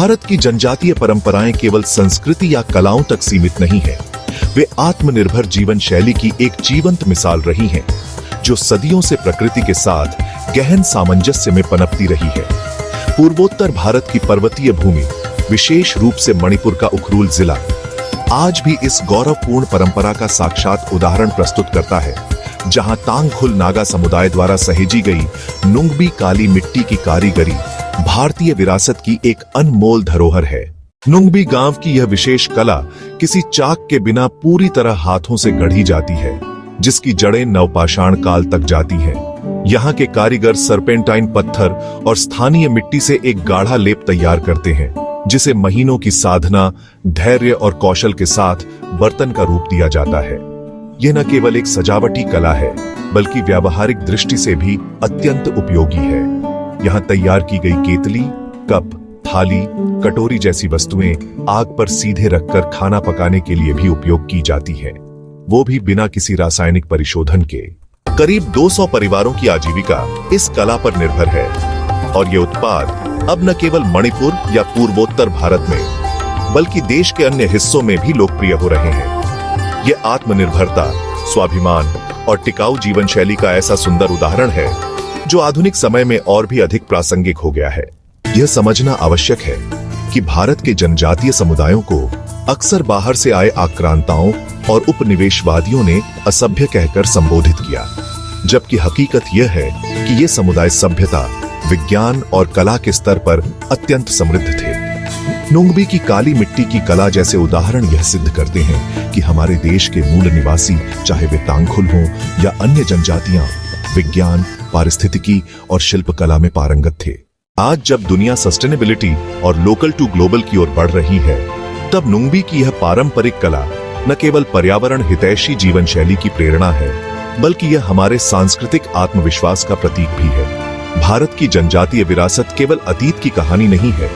भारत की जनजातीय परंपराएं केवल संस्कृति या कलाओं तक सीमित नहीं है, वे आत्मनिर्भर जीवन शैली की एक जीवंत मिसाल रही हैं, जो सदियों से प्रकृति के साथ गहन सामंजस्य में पनपती रही है। पूर्वोत्तर भारत की पर्वतीय भूमि, विशेष रूप से मणिपुर का उखरूल जिला, आज भी इस गौरवपूर्ण परंपरा का साक्षात उदाहरण प्रस्तुत करता है, जहां तांगखुल नागा समुदाय द्वारा सहेजी गई नुंगबी काली मिट्टी की कारीगरी भारतीय विरासत की एक अनमोल धरोहर है। नुंगबी गांव की यह विशेष कला किसी चाक के बिना पूरी तरह हाथों से गढ़ी जाती है, जिसकी जड़ें नवपाषाण काल तक जाती हैं। यहाँ के कारीगर सर्पेंटाइन पत्थर और स्थानीय मिट्टी से एक गाढ़ा लेप तैयार करते हैं, जिसे महीनों की साधना, धैर्य और कौशल के साथ बर्तन का रूप दिया जाता है। यह न केवल एक सजावटी कला है, बल्कि व्यावहारिक दृष्टि से भी अत्यंत उपयोगी है। यहाँ तैयार की गई केतली, कप, थाली, कटोरी जैसी वस्तुएं आग पर सीधे रखकर खाना पकाने के लिए भी उपयोग की जाती है, वो भी बिना किसी रासायनिक परिशोधन के। करीब 200 परिवारों की आजीविका इस कला पर निर्भर है, और ये उत्पाद अब न केवल मणिपुर या पूर्वोत्तर भारत में, बल्कि देश के अन्य हिस्सों में भी लोकप्रिय हो रहे हैं। ये आत्मनिर्भरता, स्वाभिमान और टिकाऊ जीवन शैली का ऐसा सुंदर उदाहरण है, जो आधुनिक समय में और भी अधिक प्रासंगिक हो गया है। यह समझना आवश्यक है कि भारत के जनजातीय समुदायों को अक्सर बाहर से आए आक्रांताओं और उपनिवेशवादियों ने असभ्य कहकर संबोधित किया, जबकि हकीकत यह है कि ये समुदाय सभ्यता, विज्ञान और कला के स्तर पर अत्यंत समृद्ध थे। नुंगबी की काली मिट्टी की कला जैसे उदाहरण यह सिद्ध करते हैं कि हमारे देश के मूल निवासी, चाहे वे तांगखुल हों या अन्य जनजातियां, विज्ञान, पारिस्थितिकी और शिल्पकला में पारंगत थे। आज जब दुनिया सस्टेनेबिलिटी और लोकल टू ग्लोबल की ओर बढ़ रही है, तब नुंगबी की यह पारंपरिक कला न केवल पर्यावरण हितैषी जीवन शैली की प्रेरणा है, बल्कि यह हमारे सांस्कृतिक आत्मविश्वास का प्रतीक भी है। भारत की जनजातीय विरासत केवल अतीत की कहानी नहीं है,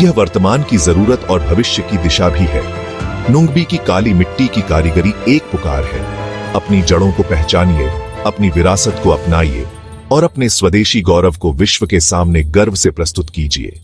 यह वर्तमान की जरूरत और भविष्य की दिशा भी है। नुंगबी की काली मिट्टी की कारीगरी एक पुकार है, अपनी जड़ों को पहचानिए, अपनी विरासत को अपनाइए और अपने स्वदेशी गौरव को विश्व के सामने गर्व से प्रस्तुत कीजिए।